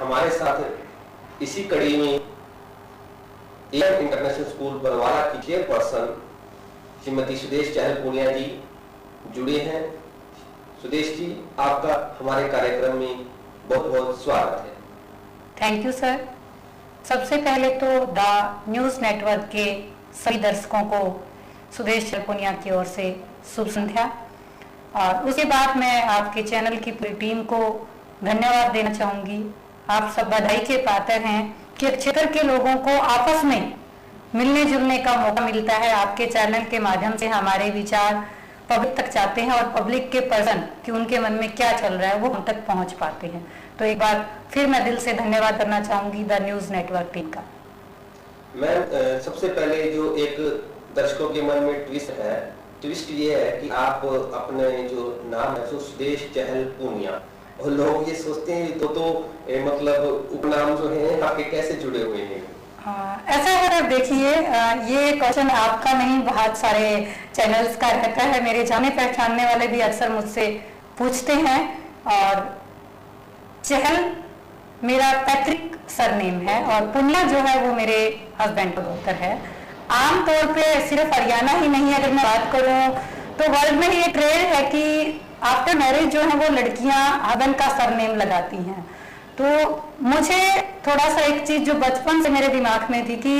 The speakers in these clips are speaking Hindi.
हमारे साथ इसी कड़ी में एम इंटरनेशनल स्कूल बरवाला की चेयरपर्सन श्रीमती सुदेश चहल पूनिया जी जुड़े हैं। सुदेश जी, आपका हमारे कार्यक्रम में बहुत बहुत स्वागत है। Thank you sir. सबसे पहले तो द न्यूज़ नेटवर्क के सभी दर्शकों को सुदेश चहल पूनिया की ओर से शुभ संध्या, और उसके बाद मैं आपके चैनल की पूरी टीम को धन्यवाद देना चाहूँगी। आप सब बधाई के पात्र हैं कि क्षेत्र के लोगों को आपस में मिलने जुलने का मौका मिलता है। आपके चैनल के माध्यम से हमारे विचार पब्लिक तक जाते हैं और पब्लिक के पर्सन कि उनके मन में क्या चल रहा है वो हम तक पहुंच पाते हैं। तो एक बार फिर मैं दिल से धन्यवाद करना चाहूंगी द न्यूज़ नेटवर्क टीम का। मैम, सबसे पहले जो एक दर्शकों के मन में ट्विस्ट ये है कि आप अपने जो नाम है सुदेश चहल पूनिया, और लोग ये सोचते हैं मतलब उपनाम जो है आपके कैसे जुड़े हुए हैं? ऐसा है, देखिए ये क्वेश्चन आपका नहीं, बहुत सारे चैनल्स का रहता है। मेरे जाने पहचानने वाले भी अक्सर मुझसे पूछते हैं। और चहल मेरा पैतृक सरनेम है और पुनिया जो है वो मेरे हस्बैंड का गोत्र है। आमतौर पे सिर्फ हरियाणा ही नहीं, अगर मैं बात करूं तो वर्ल्ड में ये ट्रेंड है कि आफ्टर मैरिज जो है वो लड़कियां हस्बैंड का सरनेम लगाती हैं। तो मुझे थोड़ा सा एक चीज जो बचपन से मेरे दिमाग में थी कि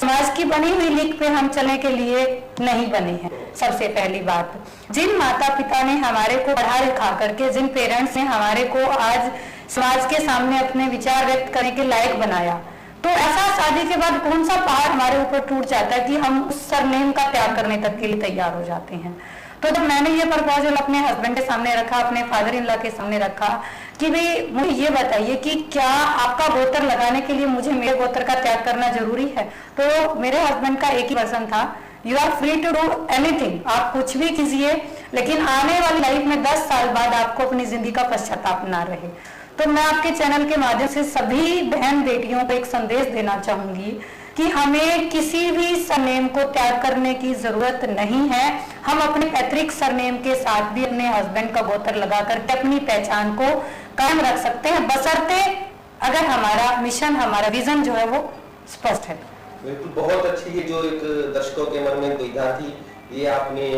समाज की बनी हुई लीक पे हम चलने के लिए नहीं बने हैं। सबसे पहली बात, जिन माता पिता ने हमारे को पढ़ा लिखा करके, जिन पेरेंट्स ने हमारे को आज समाज के सामने अपने विचार व्यक्त करने के लायक बनाया, तो ऐसा शादी के बाद कौन सा पहाड़ हमारे ऊपर टूट जाता है कि हम उस सरनेम का त्याग करने तक के लिए तैयार हो जाते हैं। तो जब मैंने ये प्रपोजल अपने हस्बैंड के सामने रखा, अपने फादर इन लॉ के सामने रखा कि भाई मुझे ये बताइए कि क्या आपका गोत्र लगाने के लिए मुझे मेरे गोत्र का त्याग करना जरूरी है, तो मेरे हस्बैंड का एक ही वर्जन था, you are free to do anything, आप कुछ भी कीजिए, लेकिन आने वाली लाइफ में 10 साल बाद आपको अपनी जिंदगी का पश्चाताप ना रहे। तो मैं आपके चैनल के माध्यम से सभी बहन बेटियों को एक संदेश देना चाहूंगी कि हमें किसी भी सरनेम को त्याग करने की जरूरत नहीं है। हम अपने पैतृक सरनेम के साथ भी अपने हस्बैंड का गोत्र लगा करके अपनी पहचान को कायम रख सकते हैं, बशर्ते अगर हमारा मिशन, हमारा विजन जो है वो स्पष्ट है। बिल्कुल, बहुत अच्छी ये जो एक दर्शकों के मन में दुविधा थी, ये आपने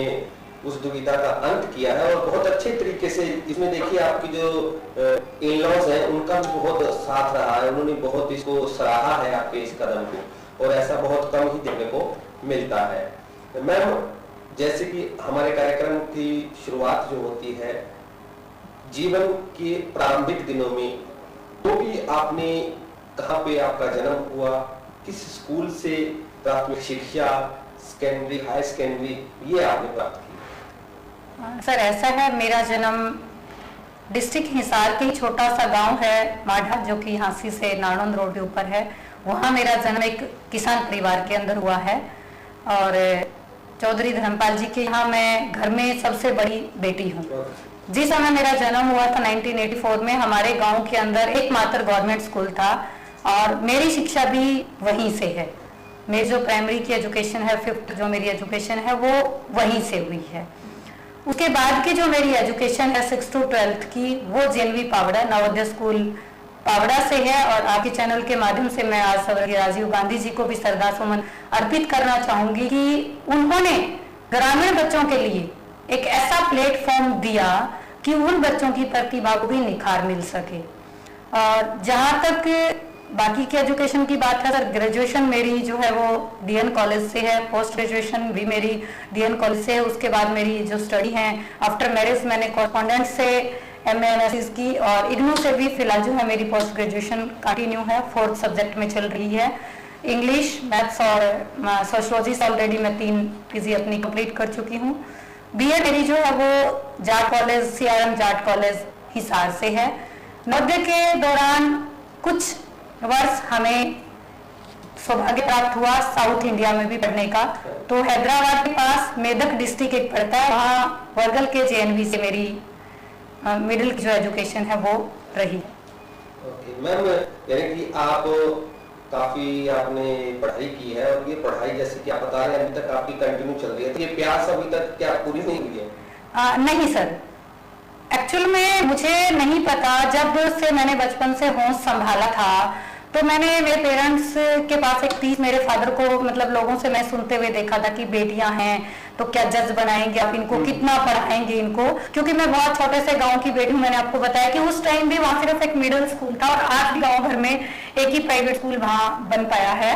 उस दुविधा का अंत किया है और बहुत अच्छे तरीके से। इसमें देखिए आपकी जो इन-लॉज हैं उनका भी बहुत साथ रहा है, उन्होंने बहुत इसको सराहा है आपके इस कदम को, और ऐसा बहुत कम ही देखने को मिलता है। मैम, जैसे कि हमारे कार्यक्रम की शुरुआत जो होती है जीवन के प्रारंभिक दिनों में, तो भी आपने कहाँ पे आपका जन्म हुआ, किस स्कूल से प्राथमिक शिक्षा, सेकेंडरी, हाई सेकेंडरी ये आपने प्राप्त की? सर ऐसा है, मेरा जन्म डिस्ट्रिक्ट हिसार के छोटा सा गांव है माढ़ा, जो कि हांसी से नारनौंद रोड के ऊपर है। वहाँ मेरा जन्म एक किसान परिवार के अंदर हुआ है और चौधरी धर्मपाल जी के यहाँ मैं घर में सबसे बड़ी बेटी हूँ। जिस समय मेरा जन्म हुआ था 1984 में, हमारे गांव के अंदर एकमात्र गवर्नमेंट स्कूल था और मेरी शिक्षा भी वहीं से है। मेरी जो प्राइमरी की एजुकेशन है, 5th जो मेरी एजुकेशन है वो वहीं से हुई है। उसके बाद की जो मेरी एजुकेशन है 6th to 12th की, वो जेएनवी पावड़ा नवोदय स्कूल पावड़ा से है। और आपके चैनल के माध्यम से मैं आज स्वर्गीय राजीव गांधी जी को भी श्रद्धासुमन अर्पित करना चाहूंगी कि उन्होंने ग्रामीण बच्चों के लिए एक ऐसा प्लेटफॉर्म दिया कि उन बच्चों की प्रतिभा को भी निखार मिल सके। और जहाँ तक बाकी की एजुकेशन की बात है सर, ग्रेजुएशन मेरी जो है वो डीएन कॉलेज से है, पोस्ट ग्रेजुएशन भी मेरी डीएन कॉलेज से है। उसके बाद मेरी जो स्टडी है आफ्टर मैरिज मैंने कॉरेस्पॉन्डेंट से एमए एमएससी की, और इग्नू से भी फिलहाल जो है मेरी पोस्ट ग्रेजुएशन कंटिन्यू है, 4th सब्जेक्ट में चल रही है। इंग्लिश, मैथ्स और सोशियोलॉजी से ऑलरेडी मैं 3 पीजी अपनी कंप्लीट कर चुकी हूँ। बीए मेरी जो है वो Jat college, CRM Jat college Hisar से है। नवोदय के दौरान कुछ वर्ष हमें सौभाग्य प्राप्त हुआ साउथ इंडिया में भी पढ़ने का, तो हैदराबाद के पास मेदक डिस्ट्रिक्ट एक पड़ता है, वहाँ वर्गल के जेएनवी से मेरी मिडिल की जो एजुकेशन है वो रही। मैम, यानी कि आप काफी आपने पढ़ाई की है और ये पढ़ाई जैसे कि आप बता रहे हैं अभी तक आपकी कंटिन्यू चल रही है, तो ये प्यास अभी तक क्या पूरी नहीं हुई है? नहीं सर, एक्चुअल में मुझे नहीं पता, जब से मैंने बचपन से होश संभाला था तो मैंने मेरे पेरेंट्स के पास एक पीस मेरे फादर को मतलब लोगों से मैं सुनते हुए देखा था कि बेटियां हैं तो क्या जज बनाएंगे आप इनको, कितना पढ़ाएंगे इनको, क्योंकि मैं बहुत छोटे से गांव की बेटी हूँ। मैंने आपको बताया कि उस टाइम भी वहाँ सिर्फ एक मिडिल स्कूल था और आज भी गाँव भर में एक ही प्राइवेट स्कूल वहाँ बन पाया है।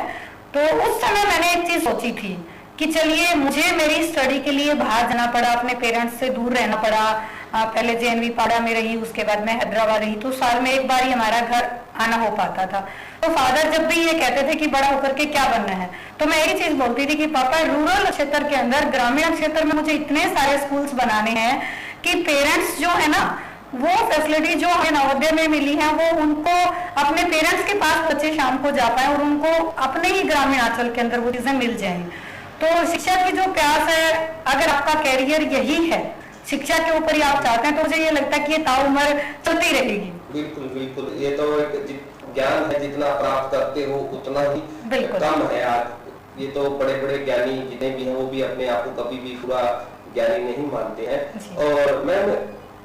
तो उस समय मैंने एक चीज सोची थी कि चलिए मुझे मेरी स्टडी के लिए बाहर जाना पड़ा, अपने पेरेंट्स से दूर रहना पड़ा। पहले JNV पाड़ा में रही, उसके बाद मैं हैदराबाद रही, तो साल में एक बार ही हमारा घर आना हो पाता था। तो फादर जब भी ये कहते थे कि बड़ा होकर के क्या बनना है, तो मैं यही चीज बोलती थी कि पापा रूरल क्षेत्र के अंदर, ग्रामीण क्षेत्र में मुझे इतने सारे स्कूल्स बनाने हैं कि पेरेंट्स जो है ना वो फैसिलिटी जो हमें नवोदय में मिली है वो उनको अपने पेरेंट्स के पास बच्चे शाम को जा पाए और उनको अपने ही ग्रामीण अंचल के अंदर वो चीजें मिल जाएं। तो शिक्षा की जो प्यास है, अगर आपका कैरियर यही है, शिक्षा के ऊपर ही आप चाहते हैं, तो मुझे ये लगता है कि ये ताउम्र चलती रहेगी। बिल्कुल बिल्कुल, ये तो एक ज्ञान है, जितना प्राप्त करते हो उतना ही कम है। आज ये तो बड़े बड़े ज्ञानी जितने भी हैं वो भी अपने आप को कभी भी पूरा ज्ञानी नहीं मानते हैं। और मैम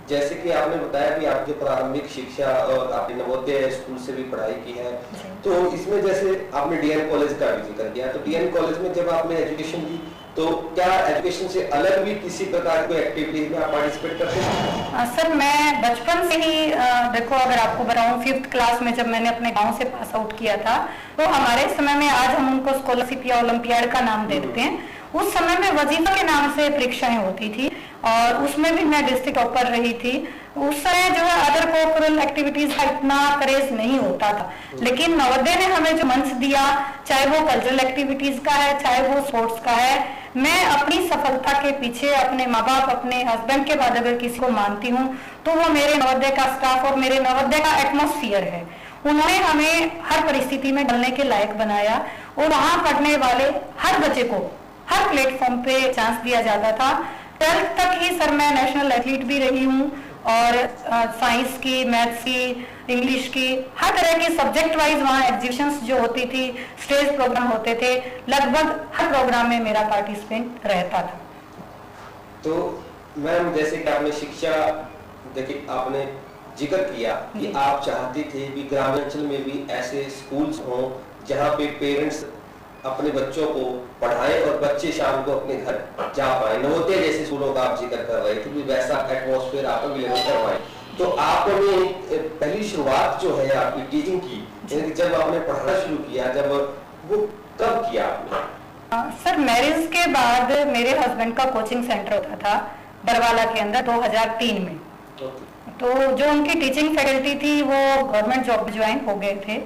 जैसे कि आपने बताया कि आपकी प्रारंभिक शिक्षा और आपने नवोदय स्कूल से भी पढ़ाई की है, तो इसमें जैसे आपने DN कॉलेज का भी जिक्र किया, तो DN कॉलेज में जब आपने एजुकेशन ली तो क्या एजुकेशन से अलग भी किसी प्रकार की एक्टिविटीज में आप पार्टिसिपेट करते हैं? सर मैं बचपन से ही देखो, अगर आपको बताऊं 5th क्लास में जब मैंने अपने गांव से पास आउट किया था, तो हमारे समय में, आज हम उनको स्कॉलरशिप या ओलंपियाड का नाम दे देते हैं, उस समय में वजीफा के नाम से परीक्षाएं होती थी और उसमें भी मैं डिस्ट्रिक्ट टॉपर रही थी। उस समय जो है अदर कोकरल एक्टिविटीज का इतना क्रेज नहीं होता था, लेकिन नवोदय ने हमें जो मंच दिया, चाहे वो कल्चरल एक्टिविटीज का है, चाहे वो स्पोर्ट्स का है, मैं अपनी सफलता के पीछे अपने माँ बाप, अपने हस्बैंड के बाद अगर किसी को मानती हूँ तो वो मेरे नवोदय का स्टाफ और मेरे नवोदय का एटमॉस्फेयर है। उन्होंने हमें हर परिस्थिति में ढलने के लायक बनाया और वहां पढ़ने वाले हर बच्चे को हर प्लेटफॉर्म पे चांस दिया जाता था। 12th तक ही सर मैं नेशनल एथलीट भी रही हूँ और साइंस की, मैथ्स की, इंग्लिश की, हर तरह के सब्जेक्ट वाइज वहाँ एग्जीबिशंस जो होती थी, स्टेज प्रोग्राम होते थे, लगभग हर प्रोग्राम में मेरा पार्टिसिपेंट रहता था। तो मैम जैसे कि आपने शिक्षा, देखिए आपने जिक्र किया कि आप चाहती थे कि ग्रामीण अंचल में भी ऐसे स्कूल्स हों जहाँ पे पेरेंट्स अपने बच्चों को पढ़ाएं और बच्चे शाम को अपने घर जा पाए। नवोदय जैसे स्कूलों का आप जिक्र कर रहे थे कि वैसा एटमॉस्फेयर आप अवेलेबल करवाएं। तो आपने पहली शुरुआत जो है आपकी टीचिंग की, जब आपने पढ़ाना शुरू किया, जब वो कब किया आपने? सर मैरिज के बाद मेरे हस्बैंड का कोचिंग सेंटर होता था बरवाला के अंदर 2003 में। तो जो उनकी टीचिंग फैकल्टी थी वो गवर्नमेंट जॉब ज्वाइन हो गए थे।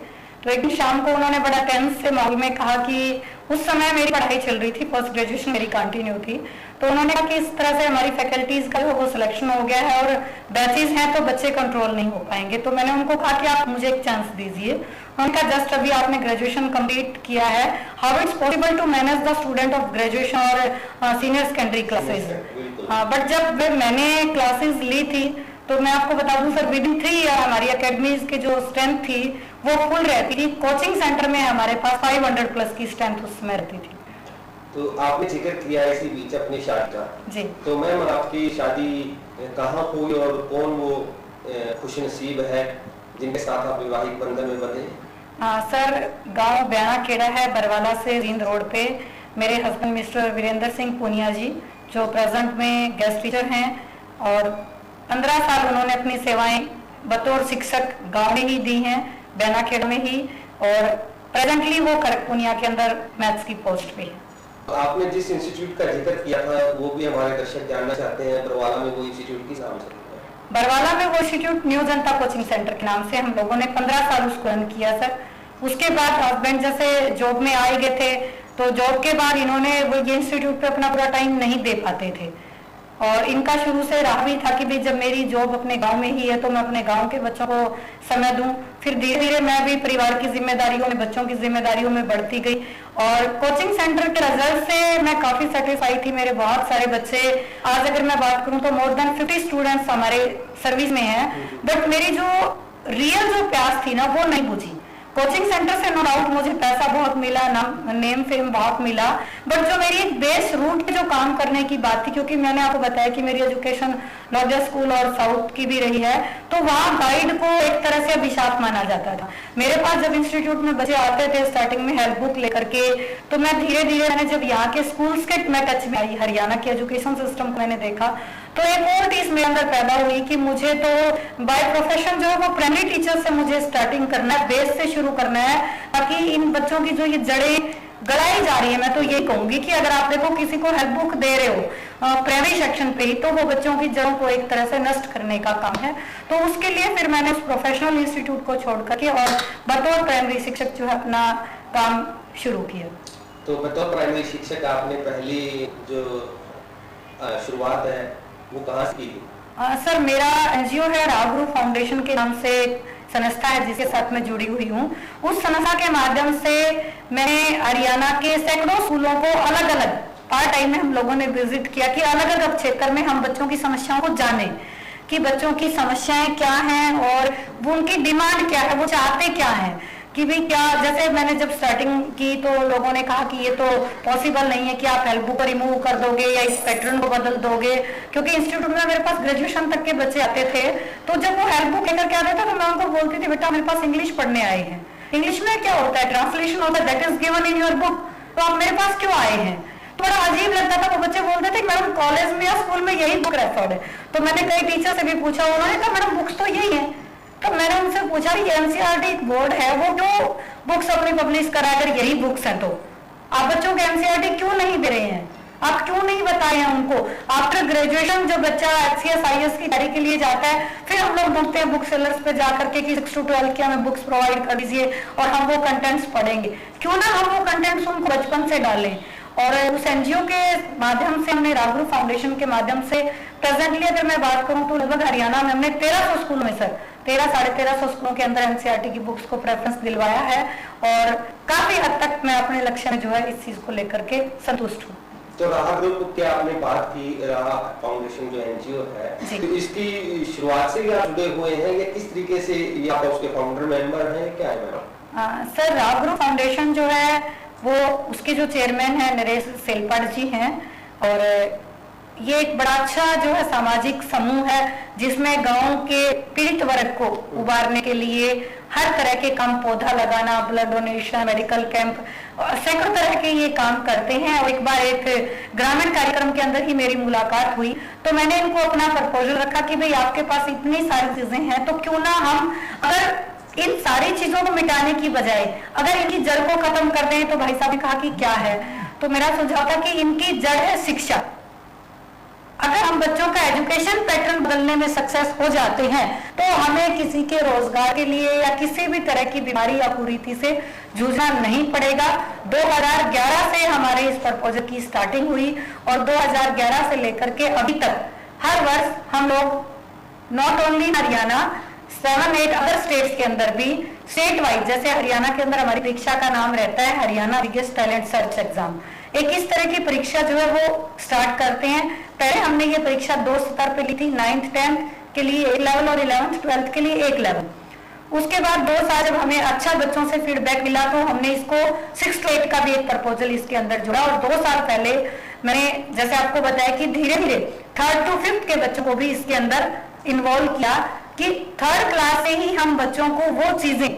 तो एक दिन शाम को उन्होंने बड़ा टेंस से माहौल में कहा कि उस समय मेरी पढ़ाई चल रही थी, पोस्ट ग्रेजुएशन मेरी कंटिन्यू थी, तो उन्होंने कहा कि इस तरह से हमारी फैकल्टीज का वो सिलेक्शन हो गया है और बैचेज हैं तो बच्चे कंट्रोल नहीं हो पाएंगे। तो मैंने उनको कहा कि आप मुझे एक चांस दीजिए। उनका जस्ट अभी आपने ग्रेजुएशन कंप्लीट किया है, how it's possible to manage the student of graduation और सीनियर सेकेंडरी क्लासेज। बट जब मैंने क्लासेज ली थी तो मैं आपको बता दूं सर, विदिन 3 ईयर हमारी एकेडमीज की जो स्ट्रेंथ थी वो फुल रहती थी। कोचिंग सेंटर में हमारे पास 500 प्लस की स्ट्रेंथ उसमें रहती थी। तो आपने जिक्र किया इसी बीच अपनी शादी का जी, तो मैम आपकी शादी कहाँ हुई और कौन वो खुशनसीब है जिनके साथ आप वैवाहिक बंधन में बंधे? सर गांव ब्याना खेड़ा है बरवाला से जींद रोड पे। मेरे हस्बैंड मिस्टर वीरेंद्र सिंह पूनिया जी जो प्रेजेंट में गेस्ट टीचर हैं और 15 साल उन्होंने अपनी सेवाएं बतौर शिक्षक गांव में ही दी हैं, ब्याना खेड़ा में ही, और प्रेजेंटली वो खड़गपुनिया के अंदर मैथ्स की पोस्ट पे है। आपने जिस इंस्टीट्यूट का जिक्र किया था वो भी हमारे दर्शक जानना चाहते हैं, बरवाला में वो इंस्टीट्यूट किस नाम से? बरवाला में वो इंस्टीट्यूट न्यू जनता कोचिंग सेंटर के नाम से हम लोगों ने 15 साल उसको रन किया सर। उसके बाद हस्बैंड जैसे जॉब में आए गए थे, तो जॉब के बाद इन्होंने वो ये इंस्टीट्यूट पे अपना पूरा टाइम नहीं दे पाते थे और इनका शुरू से रहा भी था कि भाई जब मेरी जॉब अपने गांव में ही है तो मैं अपने गांव के बच्चों को समय दूं। फिर धीरे धीरे मैं भी परिवार की जिम्मेदारियों में, बच्चों की जिम्मेदारियों में बढ़ती गई और कोचिंग सेंटर के रिजल्ट से मैं काफी सेटिस्फाई थी। मेरे बहुत सारे बच्चे, आज अगर मैं बात करूं तो मोर देन 50 स्टूडेंट्स हमारे सर्विस में हैं, बट मेरी जो रियल जो प्यास थी ना वो नहीं बुझी। कोचिंग सेंटर से नो डाउट मुझे पैसा बहुत मिला, नेम फेम बहुत मिला, बट जो मेरी बेस रूट पे जो काम करने की बात थी, क्योंकि मैंने आपको बताया कि मेरी एजुकेशन नवोदय स्कूल और साउथ की भी रही है, तो वहाँ गाइड को एक तरह से अभिशाप माना जाता था। मेरे पास जब इंस्टीट्यूट में बच्चे आते थे स्टार्टिंग में हेल्प बुक लेकर के, तो मैं धीरे धीरे मैंने जब यहाँ के स्कूल्स के मैं टच में आई, हरियाणा के एजुकेशन सिस्टम को मैंने देखा, तो एक और चीज मेरे अंदर पैदा हुई कि मुझे तो बाय प्रोफेशन जो है वो प्राइमरी टीचर से मुझे स्टार्टिंग करना है, बेस से शुरू करना है, ताकि इन बच्चों की जो ये जड़ें गड़ाई जा रही है। मैं तो ये कहूंगी कि अगर आप देखो किसी को हेल्प बुक दे रहे हो प्राइमरी सेक्शन पे ही, तो वो बच्चों की जड़ों को एक तरह से नष्ट करने का काम है। तो उसके लिए फिर मैंने उस प्रोफेशनल इंस्टीट्यूट को छोड़ करके और बतौर प्राइमरी शिक्षक जो है अपना काम शुरू किया। तो बतौर प्राइमरी शिक्षक आपने पहली जो शुरुआत है वो कहाँ से की थी? सर मेरा एनजीओ है राघुरु फाउंडेशन के नाम से संस्था है जिसके साथ मैं जुड़ी हुई हूँ। उस संस्था के माध्यम से मैंने हरियाणा के सैकड़ों स्कूलों को अलग अलग पार्ट टाइम में हम लोगों ने विजिट किया कि अलग अलग क्षेत्र में हम बच्चों की समस्याओं को जाने कि बच्चों की समस्याएं क्या हैं और वो उनकी डिमांड क्या है, वो चाहते क्या हैं, कि भी क्या। जैसे मैंने जब स्टार्टिंग की तो लोगों ने कहा कि ये तो पॉसिबल नहीं है कि आप हेल्प बुक को रिमूव कर दोगे या इस पैटर्न को बदल दोगे, क्योंकि इंस्टीट्यूट में मेरे पास ग्रेजुएशन तक के बच्चे आते थे। तो जब वो हेल्प बुक लेकर के आते थे तो मैं उनको बोलती थी बेटा मेरे पास इंग्लिश पढ़ने आए हैं, इंग्लिश में क्या होता है, ट्रांसलेशन होता है, that is given in your book, तो आप मेरे पास क्यों आए हैं। तो बड़ा अजीब लगता था। वो बच्चे बोलते थे मैडम कॉलेज में या स्कूल में यही बुक रेफर्ड है। तो मैंने कई टीचर से भी पूछा, उन्होंने कहा मैडम बुक्स तो यही है। तो मैंने उनसे पूछा कि एनसीईआरटी बोर्ड है वो क्यों बुक्स अपनी पब्लिश करा, अगर यही बुक्स हैं तो आप बच्चों को एनसीईआरटी क्यों नहीं दे रहे हैं, आप क्यों नहीं बताए हैं उनको। आफ्टर ग्रेजुएशन जो बच्चा एचसीएस आईएएस की तैयारी के लिए जाता है, फिर हम लोग ढूंढते हैं बुक सेलर्स पे जाकर के कि 6 to 12 की हमें बुक्स प्रोवाइड कर दीजिए और हम वो कंटेंट्स पढ़ेंगे। क्यों ना हम वो कंटेंट्स उनको बचपन से डालें। और उस एनजीओ के माध्यम से हमने राघुरु फाउंडेशन के माध्यम से प्रेजेंटली अगर मैं बात करूं तो लगभग हरियाणा में हमने 1300 स्कूल में सर 1300-1350 स्कूलों के अंदर एनसीईआरटी की बुक्स को प्रेफरेंस दिलवाया है और काफी हद तक मैं अपने लक्ष्य में जो है इस चीज को लेकर के संतुष्ट हूँ। तो राहा ग्रुप की आपने बात की, राहा फाउंडेशन जो एनजीओ है, तो इसकी शुरुआत से ही आप जुड़े हुए हैं या किस तरीके से ये आप उसके फाउंडर मेंबर हैं, क्या है मैडम? सर राघुरु फाउंडेशन जो है वो उसके जो चेयरमैन है नरेश सेलपाड़ जी हैं और ये एक बड़ा अच्छा जो है सामाजिक समूह है जिसमें गांव के पीड़ित वर्ग को उबारने के लिए हर तरह के काम, पौधा लगाना, ब्लड डोनेशन, मेडिकल कैंप, सैकड़ों तरह के ये काम करते हैं। और एक बार एक ग्रामीण कार्यक्रम के अंदर ही मेरी मुलाकात हुई तो मैंने इनको अपना प्रपोजल रखा कि भाई आपके पास इतनी सारी चीजें हैं तो क्यों ना हम अगर इन सारी चीजों को मिटाने की बजाय अगर इनकी जड़ को खत्म कर दें। तो भाई साहब ने कहा कि क्या है, तो मेरा सुझाव था कि इनकी जड़ है शिक्षा। अगर हम बच्चों का एजुकेशन पैटर्न बदलने में सक्सेस हो जाते हैं तो हमें किसी के रोजगार के लिए या किसी भी तरह की बीमारी या कुरीति से जूझना नहीं पड़ेगा। 2011 से हमारे इस प्रपोजल की स्टार्टिंग हुई और 2011 से लेकर के अभी तक हर वर्ष हम लोग not only Haryana 7-8 other states के अंदर भी स्टेट वाइज, जैसे हरियाणा के अंदर हमारी परीक्षा का नाम रहता है Haryana biggest talent search exam, एक इस तरह की परीक्षा जो है वो स्टार्ट करते हैं। पहले हमने ये परीक्षा 2 स्तर पे ली थी, 9th 10th के लिए एक लेवल और 11th 12th के लिए एक लेवल। उसके बाद 2 साल जब हमें अच्छा बच्चों से फीडबैक मिला तो हमने इसको 6 to 8 का भी एक प्रपोजल इसके अंदर जुड़ा और 2 साल पहले मैंने जैसे आपको बताया कि धीरे धीरे 3rd to 5th के बच्चों को भी इसके अंदर इन्वॉल्व किया कि 3rd क्लास से ही हम बच्चों को वो चीजें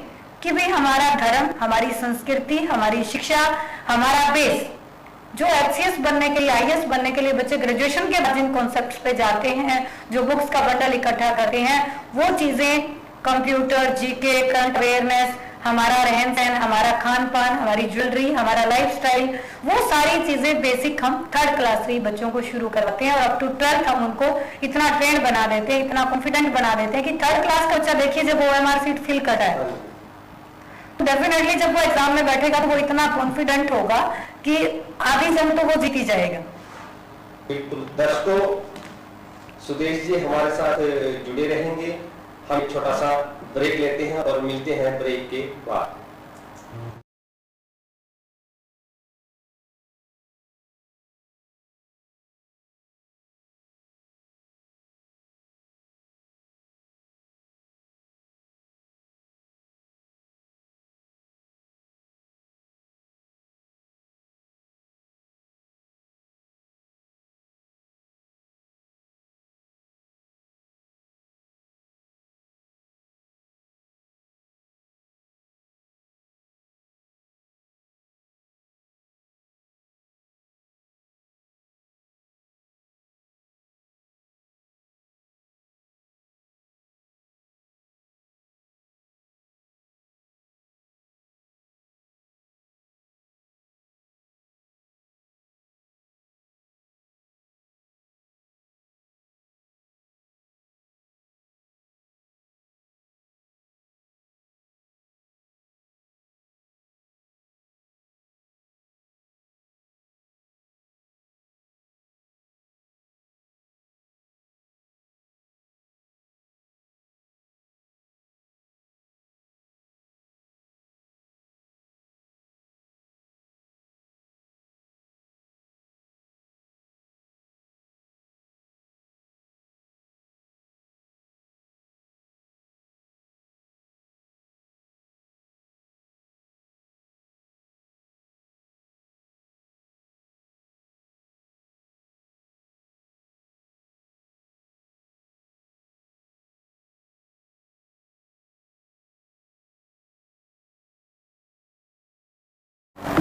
कि भाई हमारा धर्म, हमारी संस्कृति, हमारी शिक्षा, हमारा बेस, जो एचसीएस बनने के लिए, आईएएस बनने के लिए बच्चे ग्रेजुएशन के बाद जिन कॉन्सेप्ट्स पे जाते हैं, जो बुक्स का बंडल इकट्ठा करते हैं, वो चीजें कंप्यूटर, जीके, करंट अवेयरनेस, हमारा रहन सहन, हमारा खान पान, हमारी ज्वेलरी, हमारा लाइफस्टाइल, वो सारी चीजें बेसिक हम 3rd क्लास से ही बच्चों को शुरू करवाते हैं और अप टू 12th हम उनको इतना ट्रेंड बना देते हैं, इतना कॉन्फिडेंट बना देते हैं कि 3rd क्लास का बच्चा देखिए जब ओएमआर सीट फिल कर रहा है तो डेफिनेटली जब वो एग्जाम में बैठेगा तो वो इतना कॉन्फिडेंट होगा कि आधी जंग तो वो जीती जाएगा। बिल्कुल। दर्शकों, सुदेश जी हमारे साथ जुड़े रहेंगे। हम एक छोटा सा ब्रेक लेते हैं और मिलते हैं ब्रेक के बाद।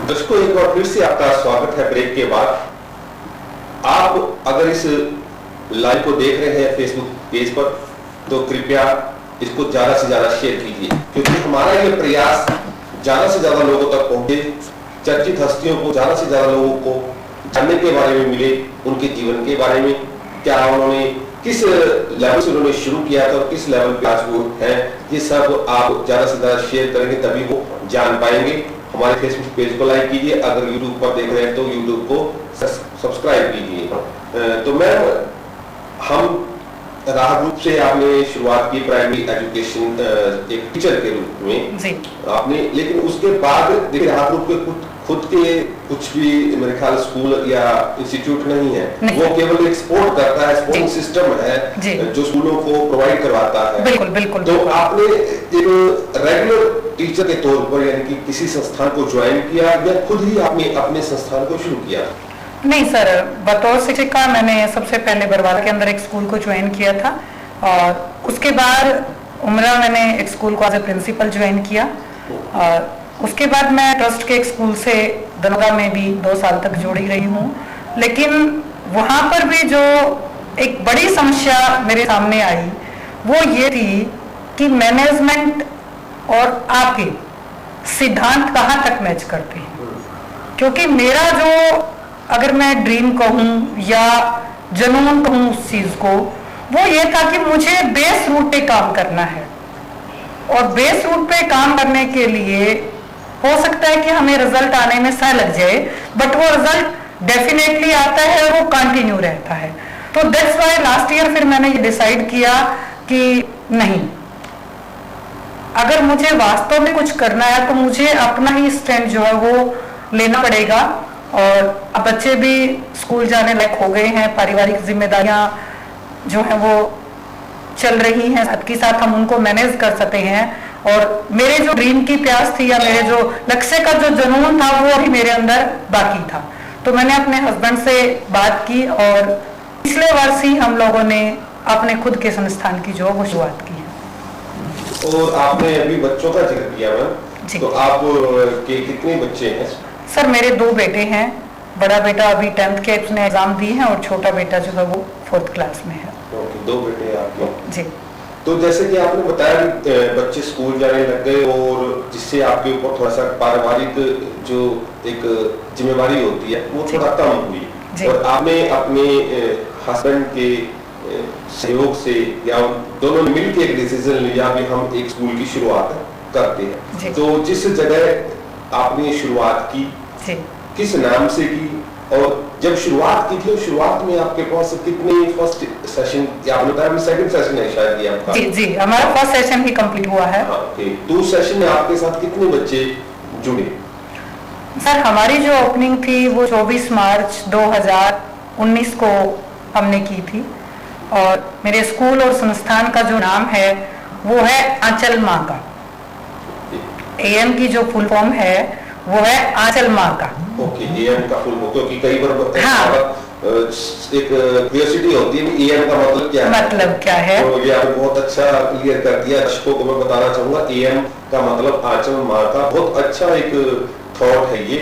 दर्शकों, एक बार फिर से आपका स्वागत है ब्रेक के बाद। आप अगर इस लाइव को देख रहे हैं फेसबुक पेज पर तो कृपया इसको ज्यादा से ज्यादा शेयर कीजिए, क्योंकि हमारा ये प्रयास ज्यादा से ज्यादा लोगों तक पहुंचे, चर्चित हस्तियों को ज्यादा से ज्यादा लोगों को जानने के बारे में मिले, उनके जीवन के बारे में, क्या उन्होंने किस लेवल से उन्होंने शुरू किया था और किस लेवल पे आज वो है, ये सब आप ज्यादा से ज्यादा शेयर करेंगे तभी वो जान पाएंगे। हमारे फेसबुक पेज को लाइक कीजिए, अगर यूट्यूब पर देख रहे हैं तो यूट्यूब को सब्सक्राइब कीजिए। तो मैम, हम राह ग्रुप से आपने शुरुआत की प्राइमरी एजुकेशन एक टीचर के रूप में जी। आपने, लेकिन उसके बाद देखिए राह ग्रुप के खुद के कुछ भी मेरे ख्याल स्कूल या इंस्टीट्यूट नहीं है, वो केवल एक सपोर्ट करता है, सपोर्टिंग सिस्टम है जो स्कूलों को प्रोवाइड करवाता है। बिल्कुल बिल्कुल। तो आपने एक रेगुलर टीचर के तौर पर यानी कि किसी संस्थान को ज्वाइन किया या खुद ही आपने अपने संस्थान को शुरू किया? नहीं सर, बतौर शिक्षिका मैंने सबसे पहले बरवाला के अंदर एक स्कूल को ज्वाइन किया था और उसके बाद उमरा मैंने एक स्कूल को एज ए प्रिंसिपल ज्वाइन किया और उसके बाद मैं ट्रस्ट के एक स्कूल से दनोगा में भी 2 साल तक जुड़ी रही हूँ। लेकिन वहाँ पर भी जो एक बड़ी समस्या मेरे सामने आई वो ये थी कि मैनेजमेंट और आपके सिद्धांत कहाँ तक मैच करते हैं, क्योंकि मेरा जो अगर मैं ड्रीम कहूँ या जुनून कहूँ उस चीज को, वो ये था कि मुझे बेस रूट पे काम करना है और बेस रूट पे काम करने के लिए हो सकता है कि हमें रिजल्ट आने में समय लग जाए, बट वो रिजल्ट डेफिनेटली आता है और वो कंटिन्यू रहता है। तो दैट्स व्हाई लास्ट ईयर फिर मैंने ये डिसाइड किया कि नहीं, अगर मुझे वास्तव में कुछ करना है तो मुझे अपना ही स्टैंड जो है वो लेना पड़ेगा। और अब बच्चे भी स्कूल जाने लायक हो गए हैं, पारिवारिक जिम्मेदारियां जो हैं वो चल रही हैं, साथ के साथ हम उनको मैनेज कर सकते हैं। और मेरे जो ड्रीम की प्यास थी या मेरे जो लक्ष्य का जो जुनून था वो अभी मेरे अंदर बाकी था। तो मैंने अपने हस्बैंड से बात की और पिछले वर्ष ही हम लोगों ने अपने खुद के संस्थान की जो वो शुरुआत की है। और आपने अभी बच्चों का जिक्र किया मैम, तो आप के कितने बच्चे हैं? सर मेरे 2 बेटे हैं, बड़ा बेटा अभी 10th के उसने एग्जाम दिए हैं और छोटा बेटा जो है वो 4th क्लास में है। 2 बेटे हैं आपके? जी। तो जैसे कि आपने बताया कि बच्चे स्कूल जाने लग गए और जिससे आपके ऊपर थोड़ा सा पारिवारिक जो एक जिम्मेवारी होती है वो थोड़ा कम हुई और आपने अपने हस्बैंड के सहयोग से या दोनों ने मिलकर एक डिसीजन लिया कि हम एक स्कूल की शुरुआत करते हैं। तो जिस जगह आपने शुरुआत की, किस नाम से की और जब शुरुआत की थी, शुरुआत में आपके पास कितने फर्स्ट सेशन या आपने बताया सेकंड सेशन है शायद ये आपका? जी, हमारा फर्स्ट सेशन ही कंप्लीट हुआ है। तो सेशन में आपके साथ कितने बच्चे जुड़े? सर हमारी जो ओपनिंग थी वो 24 मार्च 2019 को हमने की थी और मेरे स्कूल और संस्थान का जो नाम है वो है आंचल माँ का। AM की जो फुल फॉर्म है वो है आंचल माँ का। ओके, AM का फुल फॉर्म, क्योंकि कई बार एक क्यूरियोसिटी होती है कि AM का मतलब क्या है? मतलब क्या है? तो ये आपने बहुत अच्छा क्लियर कर दिया। दर्शकों को मैं बताना चाहूंगा AM का मतलब आंचल माँ का, बहुत अच्छा एक थॉट है ये।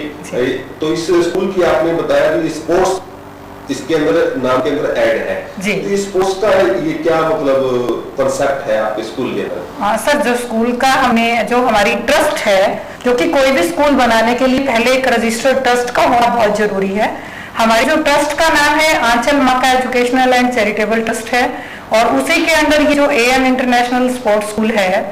तो इस स्कूल की आपने बताया कि स्पोर्ट्स इसके अंदर नाम के अंदर ऐड है जी। तो स्पोर्ट्स का ये क्या मतलब कांसेप्ट है आपके स्कूल के अंदर? हाँ सर, जो स्कूल का हमें जो हमारी ट्रस्ट है, क्योंकि कोई भी स्कूल बनाने के लिए पहले एक रजिस्टर्ड ट्रस्ट का होना बहुत जरूरी है। हमारे जो ट्रस्ट का नाम है आंचल माँ का एजुकेशनल एंड चैरिटेबल ट्रस्ट है और उसी के अंदर ये जो AM इंटरनेशनल स्पोर्ट्स स्कूल है।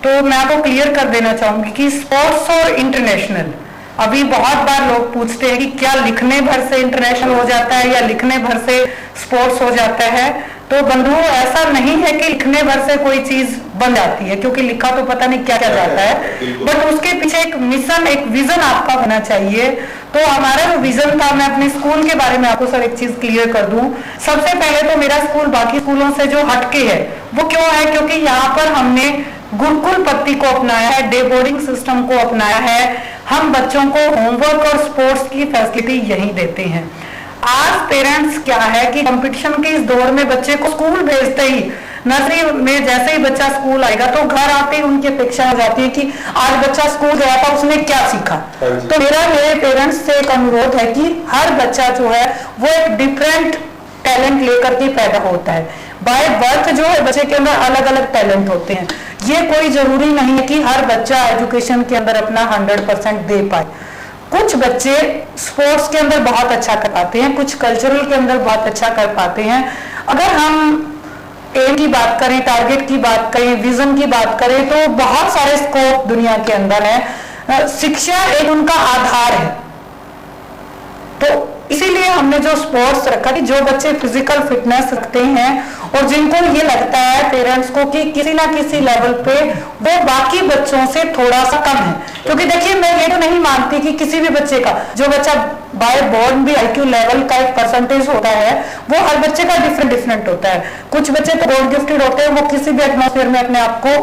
तो मैं आपको क्लियर कर देना चाहूंगी कि स्पोर्ट्स और इंटरनेशनल, अभी बहुत बार लोग पूछते हैं कि क्या लिखने भर से इंटरनेशनल हो जाता है या लिखने भर से स्पोर्ट्स हो जाता है। तो बंधुओं, ऐसा नहीं है कि लिखने भर से कोई चीज बन जाती है, क्योंकि लिखा तो पता नहीं क्या क्या जाता है, बट उसके पीछे एक मिशन, एक विजन आपका होना चाहिए। तो हमारा जो विजन था, मैं अपने स्कूल के बारे में आपको सर एक चीज क्लियर कर दूं। सबसे पहले तो मेरा स्कूल बाकी स्कूलों से जो हटके है वो क्यों है, क्योंकि यहाँ पर हमने गुरुकुल पद्धति को अपनाया है, डे बोर्डिंग सिस्टम को अपनाया है। हम बच्चों को होमवर्क और स्पोर्ट्स की फैसिलिटी यही देते हैं। आज पेरेंट्स क्या है कि कंपटीशन के इस दौर में बच्चे को स्कूल भेजते ही नर्सरी में जैसे ही बच्चा स्कूल आएगा तो घर आते ही उनकी अपेक्षा हो जाती है कि आज बच्चा स्कूल गया था, उसने क्या सीखा। तो मेरे पेरेंट्स से एक अनुरोध है कि हर बच्चा जो है वो एक डिफरेंट टैलेंट लेकर के पैदा होता है। बाय बर्थ जो है बच्चे के अंदर अलग अलग टैलेंट होते हैं। ये कोई जरूरी नहीं है कि हर बच्चा एजुकेशन के अंदर अपना 100% दे पाए। कुछ बच्चे स्पोर्ट्स के अंदर बहुत अच्छा कर पाते हैं, कुछ कल्चरल के अंदर बहुत अच्छा कर पाते हैं। अगर हम एम की बात करें, टारगेट की बात करें, विजन की बात करें तो बहुत सारे स्कोप दुनिया के अंदर है। शिक्षा एक उनका आधार है। तो इसीलिए हमने जो स्पोर्ट्स रखा कि जो बच्चे फिजिकल फिटनेस रखते हैं और जिनको ये लगता है पेरेंट्स को कि किसी ना किसी लेवल पे वो बाकी बच्चों से थोड़ा सा कम है, क्योंकि देखिए मैं ये तो नहीं मानती कि किसी भी बच्चे का जो बच्चा बाय बॉर्न भी IQ लेवल का एक परसेंटेज होता है वो हर बच्चे का डिफरेंट होता है। कुछ बच्चे तो गॉड गिफ्टेड होते हैं, वो किसी भी एटमॉस्फेयर में अपने आप को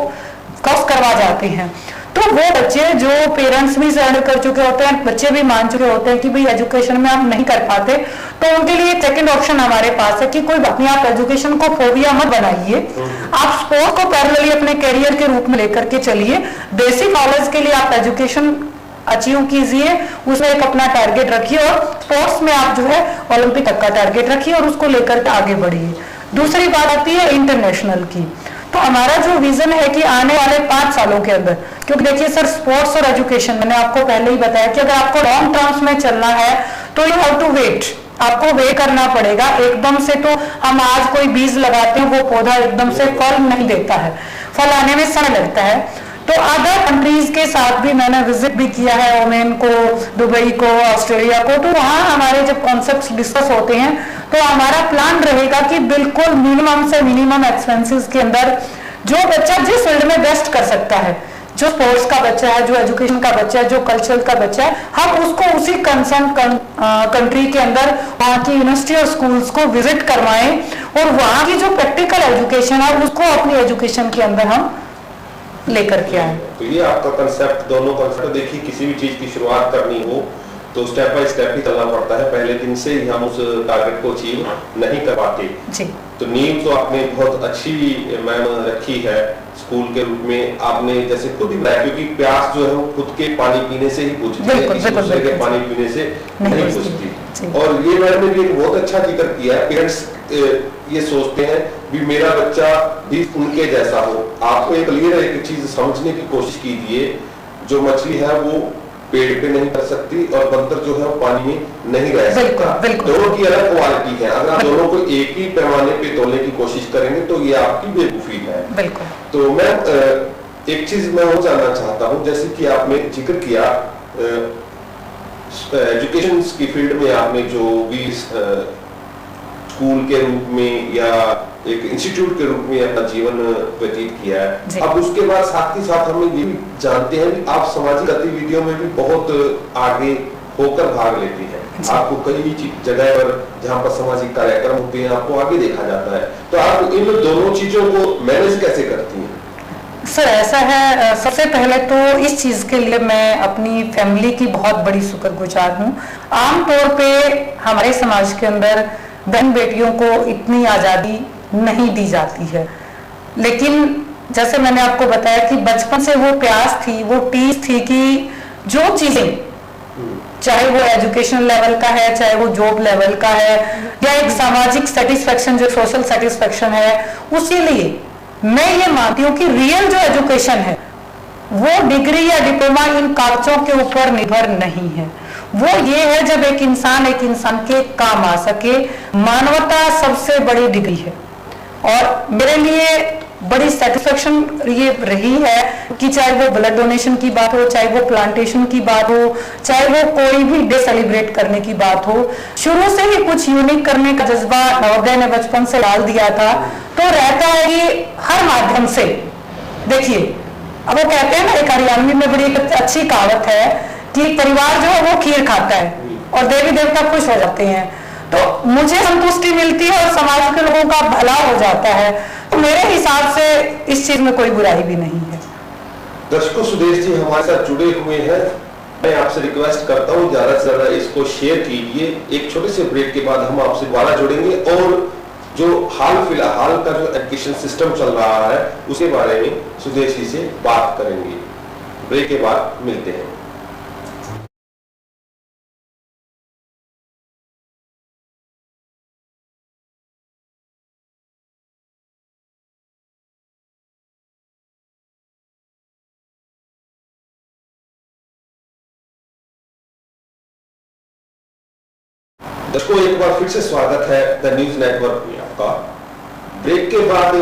क्रॉस करवा जाते हैं। तो वो बच्चे जो पेरेंट्स भी सरेंडर कर चुके होते हैं, बच्चे भी मान चुके होते हैं कि भाई एजुकेशन में हम नहीं कर पाते, तो उनके लिए सेकंड ऑप्शन हमारे पास है कि कोई बात नहीं, आप एजुकेशन को फोबिया मत बनाइए, आप स्पोर्ट्स को पैरेलली अपने करियर के रूप में लेकर के चलिए। बेसिक नॉलेज के लिए आप एजुकेशन अचीव कीजिए, उसमें एक अपना टारगेट रखिए और स्पोर्ट्स में आप जो है ओलंपिक तक का टारगेट रखिए और उसको लेकर के आगे बढ़िए। दूसरी बात आती है इंटरनेशनल की। तो हमारा जो विजन है कि आने वाले 5 सालों के अंदर, क्योंकि देखिए सर स्पोर्ट्स और एजुकेशन मैंने आपको पहले ही बताया कि अगर आपको लॉन्ग टर्म्स में चलना है तो यू हैव टू वेट, आपको वेट करना पड़ेगा। एकदम से तो हम आज कोई बीज लगाते हैं वो पौधा एकदम से फल नहीं देता है, फल आने में समय लगता है। तो अदर कंट्रीज के साथ भी मैंने विजिट भी किया है, ओमेन को, दुबई को, ऑस्ट्रेलिया को, तो वहां हमारे जब कॉन्सेप्ट्स डिस्कस होते हैं तो हमारा प्लान रहेगा कि बिल्कुल मिनिमम से मिनिमम एक्सपेंसेस के अंदर जो बच्चा जिस फील्ड में बेस्ट कर सकता है, जो स्पोर्ट्स का बच्चा है, जो एजुकेशन का बच्चा है, जो कल्चरल का बच्चा है, हम उसको उसी कंसर्न कंट्री के अंदर वहाँ की यूनिवर्सिटी और स्कूल्स को विजिट करवाएं और वहाँ की जो प्रैक्टिकल एजुकेशन है उसको अपनी एजुकेशन के अंदर हम लेकर के आए। तो ये आपका कंसेप्ट, दोनों कंसेप्ट। देखिए किसी भी चीज की शुरुआत करनी हो तो स्टेप बाय स्टेप ही चलना पड़ता है, पहले दिन से ही हम उस टारगेट को अचीव नहीं कर पाते जी। तो नींव तो आपने बहुत अच्छी मैम रखी है स्कूल के रूप में। आपने जैसे खुद ही बताया, क्योंकि प्यास जो है वो खुद के पानी पीने से ही बुझती है, किसी दूसरे के पानी पीने से नहीं बुझती। और ये मैम ने भी एक बहुत अच्छा जिक्र किया है, पेरेंट्स ये सोचते हैं भी मेरा बच्चा भी उनके जैसा हो। आपको एक क्लियर एक चीज समझने की कोशिश कीजिए, जो मछली है वो पेड़ पे नहीं कर सकती और बंदर जो है वो पानी में नहीं रह सकता। दोनों की अलग क्वालिटी है। अगर आप दोनों को एक ही पैमाने पे तोलने की कोशिश करेंगे तो ये आपकी बेवकूफी है। तो मैं एक चीज मैं वो जानना चाहता हूँ, जैसे कि आपने जिक्र किया एजुकेशन की फील्ड में आपने जो भी स्कूल के रूप में या एक इंस्टीट्यूट के रूप में अपना जीवन व्यतीत किया है। अब उसके बाद साथ ही साथ हम ये भी जानते हैं कि आप सामाजिक गतिविधियों में भी बहुत आगे होकर भाग लेती हैं। आपको कई जगह पर जहाँ पर सामाजिक कार्यक्रम होते हैं आपको आगे देखा जाता है, तो आप इन दोनों चीजों को मैनेज कैसे करती हैं? सर ऐसा है, सबसे पहले तो इस चीज के लिए मैं अपनी फैमिली की बहुत बड़ी शुक्रगुजार हूँ। आमतौर पे हमारे समाज के अंदर बहन बेटियों को इतनी आजादी नहीं दी जाती है, लेकिन जैसे मैंने आपको बताया कि बचपन से वो प्यास थी, वो टीस थी कि जो चीजें चाहे वो एजुकेशन लेवल का है, चाहे वो जॉब लेवल का है, या एक सामाजिक सेटिस्फेक्शन जो सोशल सेटिस्फेक्शन है, उसी लिए मैं ये मानती हूँ कि रियल जो एजुकेशन है वो डिग्री या डिप्लोमा इन कागजों के ऊपर निर्भर नहीं है। वो ये है जब एक इंसान के काम आ सके। मानवता सबसे बड़ी डिग्री है और मेरे लिए बड़ी सेटिस्फेक्शन ये रही है कि चाहे वो ब्लड डोनेशन की बात हो, चाहे वो प्लांटेशन की बात हो, चाहे वो कोई भी डे सेलिब्रेट करने की बात हो, शुरू से ही कुछ यूनिक करने का जज्बा नवोदय ने बचपन से डाल दिया था। तो रहता है कि हर माध्यम से देखिए, अब वो कहते हैं ना, एक हरियाणवी में बड़ी अच्छी कहावत है कि परिवार जो है वो खीर खाता है और देवी देवता खुश हो जाते हैं। तो मुझे संतुष्टि मिलती है और समाज के लोगों का भला हो जाता है, तो मेरे हिसाब से इस चीज में कोई बुराई भी नहीं है। दर्शकों, सुदेश जी हमारे साथ जुड़े हुए हैं। मैं आपसे रिक्वेस्ट करता हूँ ज्यादा से ज्यादा इसको शेयर कीजिए। एक छोटे से ब्रेक के बाद हम आपसे दोबारा जुड़ेंगे और जो हाल फिलहाल का जो एजुकेशन सिस्टम चल रहा है उसके बारे में सुदेश जी से बात करेंगे। ब्रेक के बाद मिलते हैं। दर्शकों, एक बार फिर से स्वागत है द न्यूज नेटवर्क में आपका। ब्रेक के बाद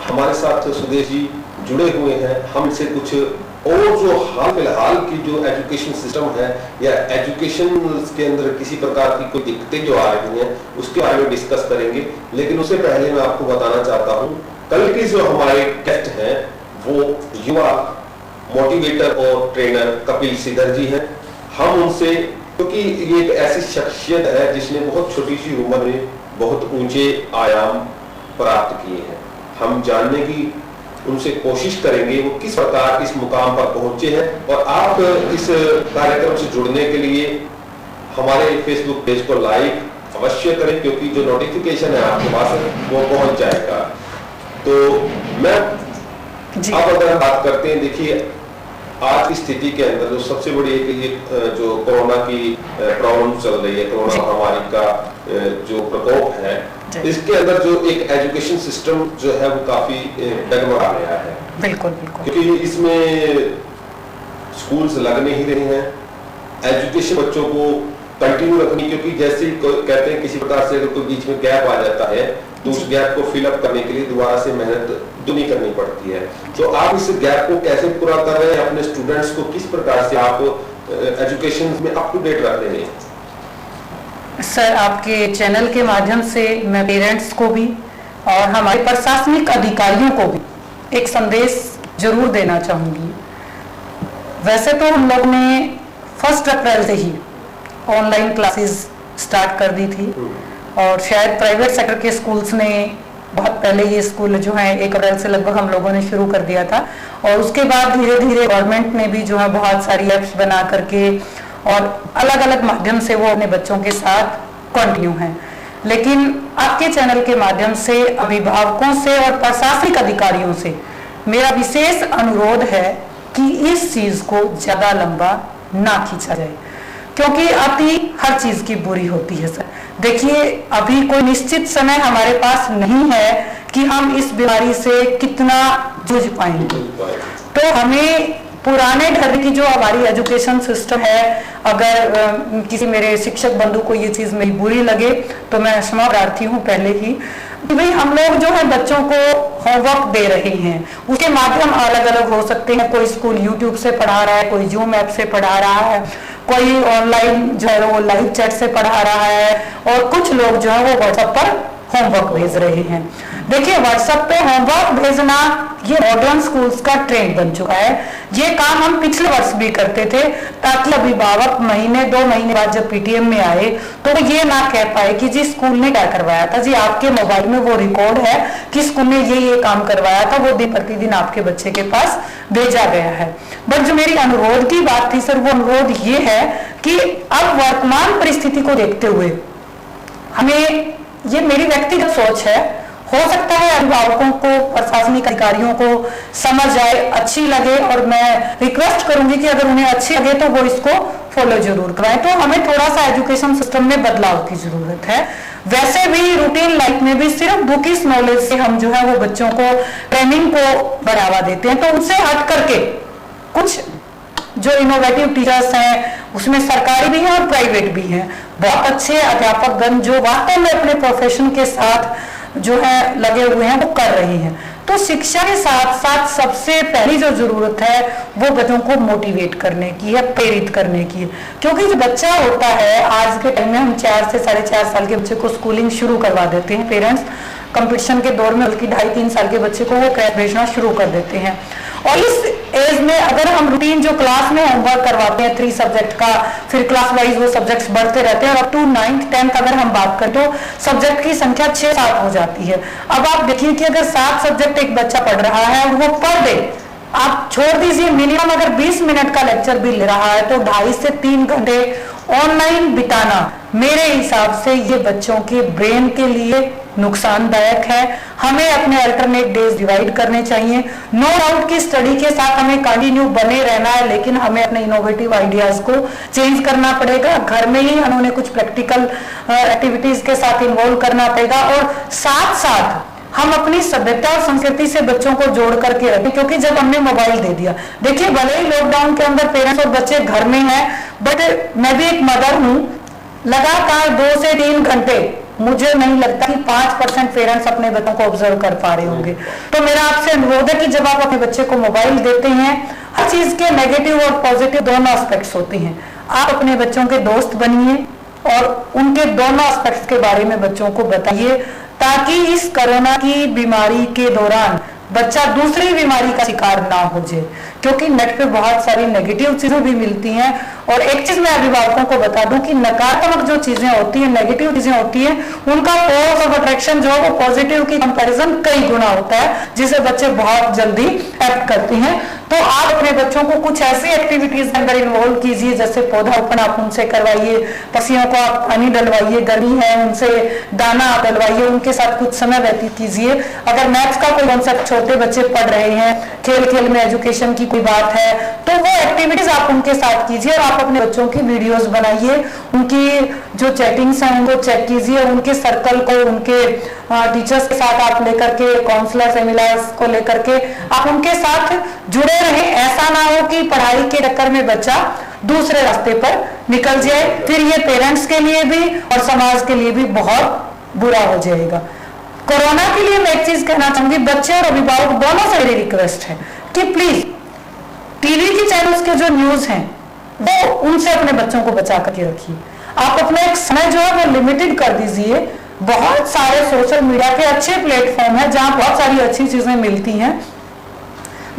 हमारे साथ सुदेश जी जुड़े हुए हैं। हम इनसे कुछ और जो हाल फिलहाल की जो एजुकेशन सिस्टम है या एजुकेशन के अंदर किसी प्रकार की कोई दिक्कतें जो आ रही हैं उसके बारे में डिस्कस करेंगे। लेकिन उससे पहले मैं आपको बताना चाहता हूँ, कल के जो हमारे गेस्ट हैं वो युवा मोटिवेटर और ट्रेनर कपिल सिद्धर जी हैं। हम उनसे, क्योंकि ये एक ऐसी शख्सियत है जिसने बहुत छोटी सी उम्र में बहुत ऊंचे आयाम प्राप्त किए हैं, हम जानने की उनसे कोशिश करेंगे वो किस प्रकार इस मुकाम पर पहुंचे हैं। और आप इस कार्यक्रम से जुड़ने के लिए हमारे फेसबुक पेज को लाइक अवश्य करें, क्योंकि जो नोटिफिकेशन है आपके पास वो पहुंच जाएगा। तो मैं अब अगर हम बात करते हैं, देखिए आज की स्थिति के अंदर जो सबसे बड़ी एक ये जो कोरोना की प्रॉब्लम चल रही है, कोरोना महामारी का जो प्रकोप है, इसके अंदर जो एक एजुकेशन सिस्टम जो है वो काफी डगमगा गया है। बिल्कुल बिल्कुल, क्योंकि इसमें स्कूल्स लग नहीं रहे हैं, एजुकेशन बच्चों को कंटिन्यू रखनी, क्योंकि जैसे कहते हैं किसी प्रकार से अगर कोई बीच में गैप आ जाता है तो उस गैप को फिलअप करने के लिए दोबारा से मेहनत दुनी करनी पड़ती है। तो आप इस गैप को कैसे पूरा कर रहे हैं, अपने स्टूडेंट्स को किस प्रकार से आप एजुकेशन में अप टू डेट रख रहे हैं? सर, आपके चैनल के माध्यम से मैं पेरेंट्स को भी और हमारे प्रशासनिक अधिकारियों को भी एक संदेश जरूर देना चाहूँगी। वैसे तो हम लोग ने 1 अप्रैल से ही ऑनलाइन क्लासेस स्टार्ट कर दी थी और शायद प्राइवेट सेक्टर के स्कूल्स ने बहुत पहले ये स्कूल जो है 1 अप्रैल से लगभग हम लोगों ने शुरू कर दिया था। और उसके बाद धीरे धीरे गवर्नमेंट ने भी जो है बहुत सारी ऐप्स बना करके और अलग अलग माध्यम से वो अपने बच्चों के साथ कंटिन्यू हैं। लेकिन आपके चैनल के माध्यम से अभिभावकों से और प्रशासनिक अधिकारियों से मेरा विशेष अनुरोध है कि इस चीज को ज्यादा लंबा ना खींचा जाए, क्योंकि अति हर चीज की बुरी होती है। सर देखिए, अभी कोई निश्चित समय हमारे पास नहीं है कि हम इस बीमारी से कितना जूझ पाएंगे। तो हमें पुराने ढंग की जो हमारी एजुकेशन सिस्टम है, अगर किसी मेरे शिक्षक बंधु को ये चीज मेरी बुरी लगे तो मैं क्षमा प्रार्थी हूँ पहले ही। भाई हम लोग जो है बच्चों को होमवर्क दे रहे हैं, उसके माध्यम अलग अलग हो सकते हैं। कोई स्कूल यूट्यूब से पढ़ा रहा है, कोई जूम ऐप से पढ़ा रहा है, कोई ऑनलाइन जो है वो लाइव चैट से पढ़ा रहा है, और कुछ लोग जो है वो व्हाट्सएप पर होमवर्क भेज रहे हैं। देखिए, व्हाट्सएप पे होमवर्क भेजना ये मॉडर्न स्कूल्स का ट्रेंड बन चुका है। ये काम हम पिछले वर्ष भी करते थे, ताकि अभिभावक महीने 2 महीने बाद जब पीटीएम में आए तो वो ये ना कह पाए कि जी स्कूल ने क्या करवाया था। जी आपके मोबाइल में वो रिकॉर्ड है कि स्कूल ने ये काम करवाया था, वो दिन प्रतिदिन आपके बच्चे के पास भेजा गया है। बट जो मेरी अनुरोध की बात थी सर, वो अनुरोध ये है कि अब वर्तमान परिस्थिति को देखते हुए हमें, ये मेरी व्यक्तिगत सोच है, हो सकता है अभिभावकों को, प्रशासनिक अधिकारियों को समझ आए, अच्छी लगे, और मैं रिक्वेस्ट करूंगी कि अगर उन्हें अच्छी लगे तो वो इसको फॉलो जरूर कराएं। तो हमें थोड़ा सा एजुकेशन सिस्टम में बदलाव की जरूरत है। वैसे भी रूटीन लाइफ में भी सिर्फ बुकिश नॉलेज से हम जो है वो बच्चों को ट्रेनिंग को बढ़ावा देते हैं। तो उनसे हट करके कुछ जो इनोवेटिव टीचर्स हैं, उसमें सरकारी भी हैं और प्राइवेट भी हैं, बहुत अच्छे अध्यापकगण जो वास्तव में अपने प्रोफेशन के साथ जो है लगे हुए हैं, वो कर रही हैं। तो शिक्षा के साथ साथ सबसे पहली जो जरूरत है वो बच्चों को मोटिवेट करने की है, प्रेरित करने की है। क्योंकि जो बच्चा होता है आज के टाइम में, हम 4 से 4.5 साल के बच्चे को स्कूलिंग शुरू करवा देते हैं पेरेंट्स। कंपटीशन के दौर में बल्कि 2.5-3 साल के बच्चे को वो क्रैश भेजना शुरू कर देते हैं। और इस एज में अगर हम रूटीन जो क्लास में होमवर्क करवाते हैं 3 सब्जेक्ट का, फिर क्लास वाइज वो सब्जेक्ट्स बढ़ते रहते हैं, और अप टू 9th 10th अगर हम बात करें तो सब्जेक्ट की संख्या 6-7 हो जाती है। अब आप देखिए कि अगर 7 सब्जेक्ट एक बच्चा पढ़ रहा है और वो पर डे, आप छोड़ दीजिए मिनिमम अगर 20 मिनट का लेक्चर भी ले रहा है, तो 2.5 से 3 घंटे ऑनलाइन बिताना मेरे हिसाब से ये बच्चों के ब्रेन के लिए नुकसानदायक है। हमें अपने अल्टरनेट डेज डिवाइड करने चाहिए। नो डाउट कि स्टडी के साथ हमें कंटिन्यू बने रहना है, लेकिन हमें अपने इनोवेटिव आइडियाज को चेंज करना पड़ेगा। घर में ही उन्होंने कुछ प्रैक्टिकल एक्टिविटीज के साथ इन्वॉल्व करना पड़ेगा, और साथ साथ हम अपनी सभ्यता और संस्कृति से बच्चों को जोड़ करके रखें। क्योंकि जब हमने मोबाइल दे दिया, देखिए भले ही लॉकडाउन के अंदर पेरेंट्स और बच्चे घर में हैं, बट मैं भी एक मदर हूं, लगातार 2 से 3 घंटे मुझे नहीं लगता कि 5% पेरेंट्स अपने बच्चों को ऑब्जर्व कर पा रहे होंगे। तो मेरा आपसे अनुरोध है कि जब आप अपने बच्चे को मोबाइल देते हैं, हर चीज के नेगेटिव और पॉजिटिव दोनों एस्पेक्ट्स होती हैं। आप अपने बच्चों के दोस्त बनिए और उनके दोनों एस्पेक्ट्स के बारे में बच्चों को बताइए, ताकि इस कोरोना की बीमारी के दौरान बच्चा दूसरी बीमारी का शिकार ना हो जाए। क्योंकि नेट पे बहुत सारी नेगेटिव चीजें भी मिलती हैं, और एक चीज मैं अभिभावकों को बता दूं कि नकारात्मक जो चीजें होती हैं, नेगेटिव चीजें होती हैं, उनका फोर्स ऑफ अट्रैक्शन जो है वो पॉजिटिव की कंपैरिजन कई गुना होता है, जिसे बच्चे बहुत जल्दी एक्ट करते हैं। तो आप अपने बच्चों को कुछ ऐसी एक्टिविटीज के अंदर इन्वॉल्व कीजिए, जैसे पौधारोपण आप उनसे करवाइए, पक्षियों को आप पानी डलवाइए, गर्मी है उनसे दाना आप डलवाइए, उनके साथ कुछ समय व्यतीत कीजिए। अगर मैथ्स का कोई कॉन्सेप्ट छोटे बच्चे पढ़ रहे हैं, खेल खेल में एजुकेशन की कोई बात है, तो वो एक्टिविटीज आप उनके साथ कीजिए। और आप अपने बच्चों की वीडियोस बनाइए, उनकी जो चैटिंग्स हैं उनको चेक कीजिए, उनके सर्कल को, उनके टीचर्स के साथ आप लेकर के, काउंसलर्स एमिलर्स को लेकर के आप उनके साथ जुड़े रहें। ऐसा ना हो कि पढ़ाई के चक्कर में बच्चा दूसरे रास्ते पर निकल जाए, फिर ये पेरेंट्स के लिए भी और समाज के लिए भी बहुत बुरा हो जाएगा। कोरोना के लिए मैं एक चीज कहना चाहूंगी, बच्चे और अभिभावक दोनों से मेरी रिक्वेस्ट है कि प्लीज टीवी की चैनल्स के जो न्यूज हैं वो उनसे अपने बच्चों को बचा करके रखिए। आप अपना एक समय जो है वो लिमिटेड कर दीजिए। बहुत सारे सोशल मीडिया के अच्छे प्लेटफॉर्म है जहां बहुत सारी अच्छी चीजें मिलती हैं।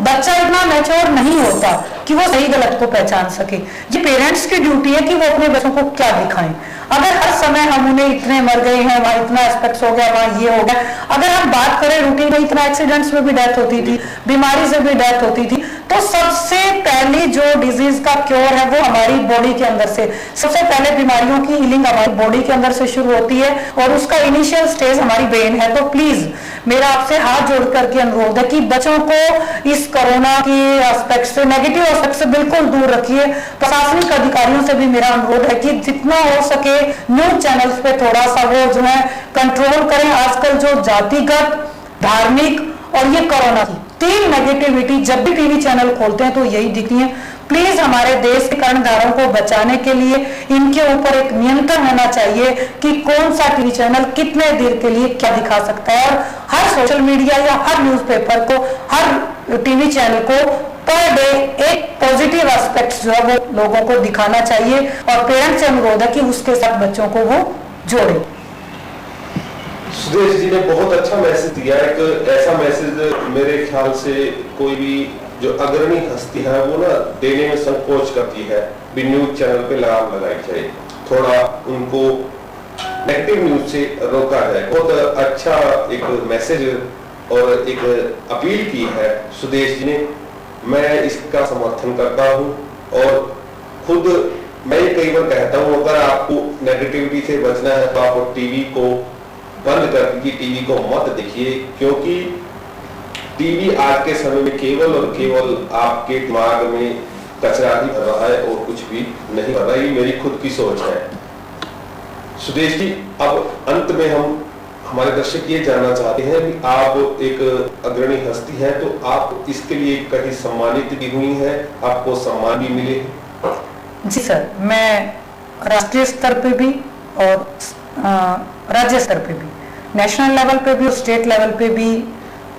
बच्चा इतना मैच्योर नहीं होता कि वो सही गलत को पहचान सके। ये पेरेंट्स की ड्यूटी है कि वो अपने बच्चों को क्या दिखाएं। अगर हर समय हम उन्हें इतने मर गए हैं, वहां इतना एस्पेक्ट्स हो गया, वहां ये हो गया, अगर हम बात करें रूटीन में इतना एक्सीडेंट्स में भी डेथ होती थी, बीमारी से भी डेथ होती थी, तो सबसे पहली जो डिजीज का क्योर है वो हमारी बॉडी के अंदर से, सबसे पहले बीमारियों की हीलिंग हमारी बॉडी के अंदर से शुरू होती है, और उसका इनिशियल स्टेज हमारी ब्रेन है। तो प्लीज मेरा आपसे हाथ जोड़ करके अनुरोध है कि बच्चों को इस कोरोना के एस्पेक्ट से, नेगेटिव एस्पेक्ट से बिल्कुल दूर रखिए। प्रशासनिक अधिकारियों से भी मेरा अनुरोध है कि जितना हो सके न्यूज चैनल्स पे थोड़ा सा वो जो है कंट्रोल करें। आजकल जो जातिगत, धार्मिक और ये कोरोना की 3 नेगेटिविटी जब भी टीवी चैनल खोलते हैं तो यही दिखती है। प्लीज हमारे देश के कर्णधारों को बचाने के लिए इनके ऊपर एक नियंत्रण होना चाहिए कि कौन सा टीवी चैनल कितने देर के लिए क्या दिखा सकता है, और हर सोशल मीडिया या हर न्यूज़पेपर को, हर टीवी चैनल को पर डे एक पॉजिटिव एस्पेक्ट जो है वो लोगों को दिखाना चाहिए। और पेरेंट्स से अनुरोध है कि उसके साथ बच्चों को वो जोड़े। सुदेश जी ने बहुत अच्छा मैसेज दिया। एक ऐसा मैसेज मेरे ख्याल से कोई भी जो अग्रणी हस्ती है वो ना देने में संकोच करती है। भी न्यूज चैनल पे लगाम लगाई जाए, थोड़ा उनको नेगेटिव न्यूज से रोका जाए। बहुत अच्छा एक मैसेज और एक अपील की है सुदेश जी ने। मैं इसका समर्थन करता हूं, और खुद मैं कई बार कहता हूं अगर आपको नेगेटिविटी से बचना है तो आप टीवी को बंद करके टीवी को मत देखिए, क्योंकि टीवी आज के समय में केवल और केवल आपके दिमाग में कचरा ही भर रहा है और कुछ भी नहीं भर रहा। ये मेरी खुद की सोच है। सुदेश जी, अब अंत में हम हमारे दर्शक ये जानना चाहते हैं कि आप एक अग्रणी हस्ती हैं, तो आप इसके लिए कहीं सम्मानित भी हुई हैं, आपको सम्मान भी मिले? जी सर, मैं राष्ट्रीय स्तर पे भी और राज्य स्तर पे भी, नेशनल लेवल पे भी और स्टेट लेवल पे भी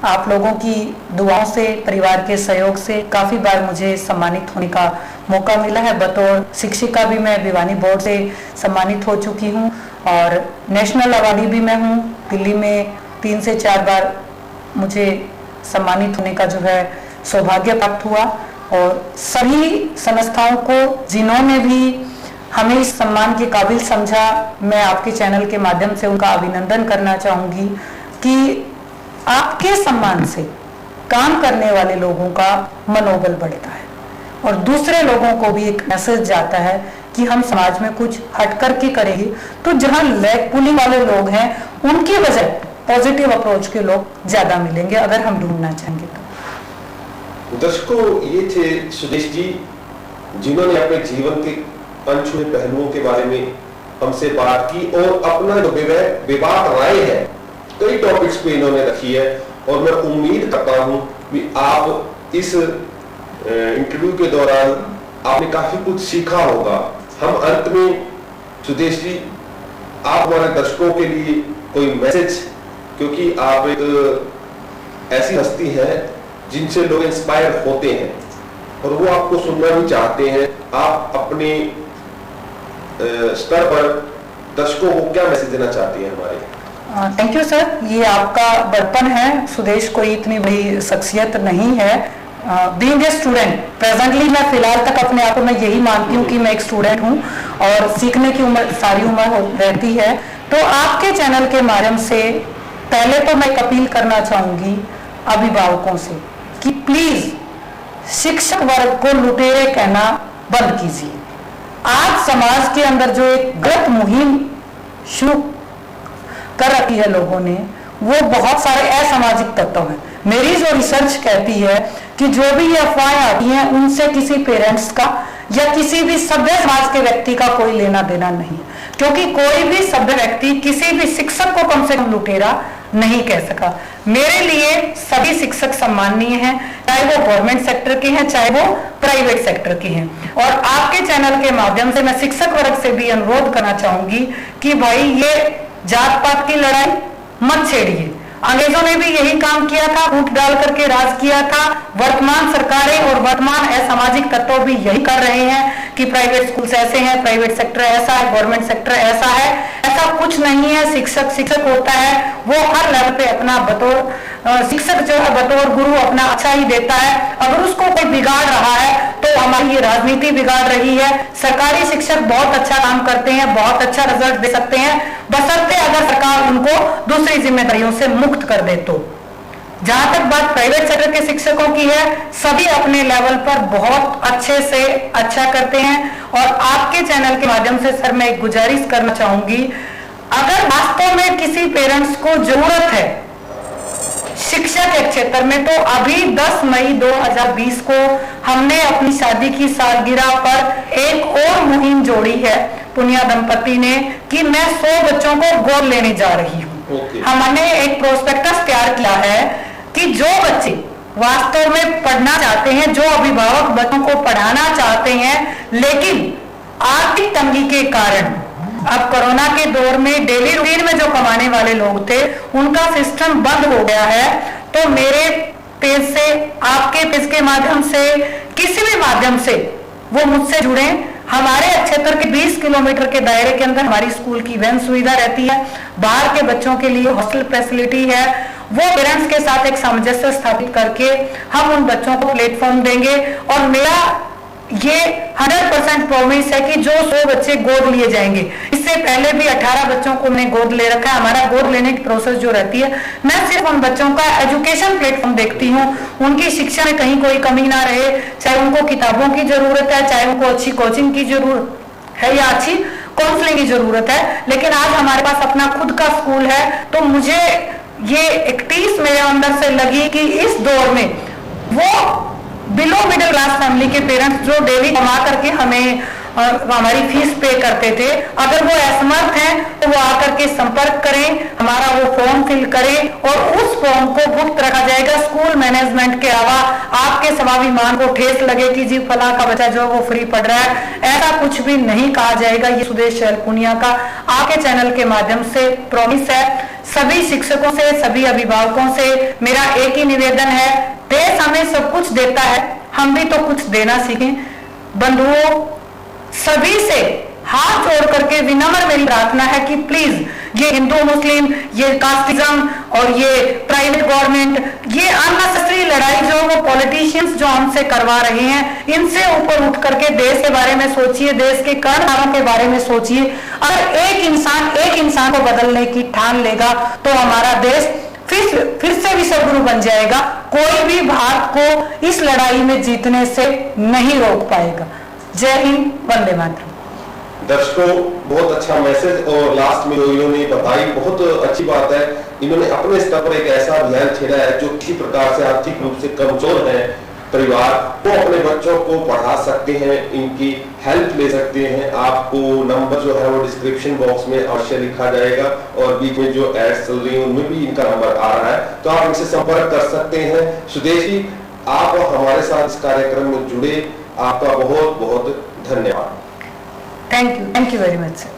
आप लोगों की दुआओं से, परिवार के सहयोग से काफ़ी बार मुझे सम्मानित होने का मौका मिला है। बतौर शिक्षिका भी मैं भिवानी बोर्ड से सम्मानित हो चुकी हूँ, और नेशनल अवार्डी भी मैं हूँ। दिल्ली में 3 से 4 बार मुझे सम्मानित होने का जो है सौभाग्य प्राप्त हुआ। और सभी संस्थाओं को जिन्होंने भी हमें इस सम्मान के काबिल समझा, मैं आपके चैनल के माध्यम से उनका अभिनंदन करना चाहूँगी कि आपके सम्मान से काम करने वाले लोगों का मनोबल बढ़ता है, और दूसरे लोगों को भी एक मैसेज जाता है कि हम समाज में कुछ हट करके करेंगे तो जहां लैग पुलिंग वाले लोग हैं उनकी वजह पॉजिटिव अप्रोच के लोग ज्यादा मिलेंगे अगर हम ढूंढना चाहेंगे तो। दर्शकों, ये थे सुदेश जी, जिन्होंने अपने जीवन के अनछुए पहलुओं के बारे में हमसे बात की और अपना जो विवाद राय है कई टॉपिक्स पे इन्होंने रखी है। और मैं उम्मीद करता हूं कि आप इस इंटरव्यू के दौरान आपने काफी कुछ सीखा होगा। हम अंत में सुदेश जी, आप हमारे दर्शकों के लिए कोई मैसेज, क्योंकि आप एक ऐसी हस्ती है जिनसे लोग इंस्पायर होते हैं और वो आपको सुनना भी चाहते हैं, आप अपने स्तर पर दर्शकों को क्या मैसेज देना चाहती हैं हमारे? थैंक यू सर, ये आपका बड़पन है। सुदेश कोई इतनी बड़ी शख्सियत नहीं है। बीइंग ए स्टूडेंट, प्रेजेंटली मैं फिलहाल तक अपने आप को मैं यही मानती हूँ कि मैं एक स्टूडेंट हूँ और सीखने की उम्र सारी उम्र रहती है। तो आपके चैनल के माध्यम से पहले तो मैं अपील करना चाहूंगी अभिभावकों से कि प्लीज शिक्षक वर्ग को लुटेरे कहना बंद कीजिए। आज समाज के अंदर जो एक गलत मुहिम शुरू कर रखी है लोगों ने, वो बहुत सारे असामाजिक तत्व हैं। मेरी जो रिसर्च कहती है कि जो भी ये अफवाहें आती हैं उनसे किसी पेरेंट्स का या किसी भी सभ्य समाज के व्यक्ति का कोई लेना देना नहीं, क्योंकि कोई भी सभ्य व्यक्ति किसी भी शिक्षक को कम से कम लुटेरा नहीं कह सका। मेरे लिए सभी शिक्षक सम्माननीय हैं, चाहे वो गवर्नमेंट सेक्टर के हैं चाहे वो प्राइवेट सेक्टर के हैं। और आपके चैनल के माध्यम से मैं शिक्षक वर्ग से भी अनुरोध करना चाहूंगी कि भाई ये जात पात की लड़ाई मत छेड़िए। अंग्रेजों ने भी यही काम किया था, फूट डाल करके राज किया था। वर्तमान सरकारें और वर्तमान असामाजिक तत्व भी यही कर रहे हैं कि प्राइवेट स्कूल्स ऐसे हैं, प्राइवेट सेक्टर ऐसा है, गवर्नमेंट सेक्टर ऐसा है। ऐसा कुछ नहीं है। शिक्षक शिक्षक होता है, वो हर लेवल पे अपना बतौर शिक्षक जो है बतौर गुरु अपना अच्छा ही देता है। अगर उसको कोई बिगाड़ रहा है तो हमारी ये राजनीति बिगाड़ रही है। सरकारी शिक्षक बहुत अच्छा काम करते हैं, बहुत अच्छा रिजल्ट दे सकते हैं, बशर्ते अगर सरकार उनको दूसरी जिम्मेदारियों से मुक्त कर दे तो। जहां तक बात प्राइवेट सेक्टर के शिक्षकों की है, सभी अपने लेवल पर बहुत अच्छे से अच्छा करते हैं। और आपके चैनल के माध्यम से सर मैं एक गुजारिश करना चाहूंगी, अगर वास्तव में किसी पेरेंट्स को जरूरत है शिक्षा के क्षेत्र में, तो अभी 10 मई 2020 को हमने अपनी शादी की सालगिरह पर एक और मुहिम जोड़ी है पुनिया दंपति ने कि मैं 100 बच्चों को गोद लेने जा रही हूँ। हमने एक प्रोस्पेक्टस तैयार किया है कि जो बच्चे वास्तव में पढ़ना चाहते हैं, जो अभिभावक बच्चों को पढ़ाना चाहते हैं, लेकिन आर्थिक तंगी के कारण अब कोरोना के दौर में डेली रूटीन में जो कमाने वाले लोग थे उनका सिस्टम बंद हो गया है, तो मेरे पेज से, आपके पेज के माध्यम से, किसी भी माध्यम से वो मुझसे जुड़े। हमारे क्षेत्र के 20 किलोमीटर के दायरे के अंदर हमारी स्कूल की वैन सुविधा रहती है, बाहर के बच्चों के लिए हॉस्टल फैसिलिटी है। वो पेरेंट्स के साथ एक सामंजस्य स्थापित करके हम उन बच्चों को प्लेटफॉर्म देंगे। और मेरा ये 100% प्रॉमिस है कि जो 100 बच्चे गोद लिए जाएंगे, इससे पहले भी 18 बच्चों को मैंने गोद ले रखा है। हमारा गोद लेने की प्रोसेस जो रहती है, मैं सिर्फ उन बच्चों का एजुकेशन प्लेटफॉर्म देखती हूँ, उनकी शिक्षा में कहीं कोई कमी ना रहे, चाहे उनको किताबों की जरूरत है, चाहे उनको अच्छी कोचिंग की जरूरत है या अच्छी काउंसलिंग की जरूरत है। लेकिन आज हमारे पास अपना खुद का स्कूल है, तो मुझे ये एक टीस मेरे अंदर से लगी कि इस दौर में वो बिलो मिडिल क्लास फैमिली के पेरेंट्स जो डेली कमा करके हमें हमारी फीस पे करते थे, अगर वो असमर्थ हैं तो वो आकर के संपर्क करें, हमारा वो फॉर्म फिल करें और उस फॉर्म को गुप्त रखा जाएगा। स्कूल मैनेजमेंट के अलावा आपके स्वाभिमान को ठेस लगे कि जी फला का बच्चा जो वो फ्री पढ़ रहा है, ऐसा कुछ भी नहीं कहा जाएगा। ये सुदेश शहर पुनिया का आपके चैनल के माध्यम से प्रॉमिस है। सभी शिक्षकों से, सभी अभिभावकों से मेरा एक ही निवेदन है, देश हमें सब कुछ देता है, हम भी तो कुछ देना सीखें। बंधुओं, सभी से हाथ जोड़ करके विनम्र मेरी प्रार्थना है कि प्लीज ये हिंदू मुस्लिम, ये कास्टिज्म और ये प्राइवेट गवर्नमेंट, ये अननेसेसरी लड़ाई जो वो पॉलिटिशियंस जो हमसे करवा रहे हैं, इनसे ऊपर उठ करके देश के बारे में सोचिए, देश के कर्णधारों के बारे में सोचिए। अगर एक इंसान को बदलने की ठान लेगा तो हमारा देश फिर से विश्वगुरु बन जाएगा। कोई भी भारत को इस लड़ाई में जीतने से नहीं रोक पाएगा। जय हिंद, वंदे मातरम। दर्शकों बहुत अच्छा मैसेज, और लास्ट में जो इन्होंने बताई बहुत अच्छी बात है। इन्होंने अपने स्तर पर एक ऐसा अभियान छेड़ा है जो किसी प्रकार से आर्थिक रूप से कमजोर है परिवार, वो अपने बच्चों को पढ़ा सकते हैं, इनकी हेल्प ले सकते हैं। आपको नंबर जो है वो डिस्क्रिप्शन बॉक्स में अवश्य लिखा जाएगा, और बीच में जो एड्स चल रही है उनमें भी इनका नंबर आ रहा है, तो आप इनसे संपर्क कर सकते हैं। सुदेश जी, आप हमारे साथ इस कार्यक्रम में जुड़े, आपका बहुत बहुत धन्यवाद। Thank you very much sir.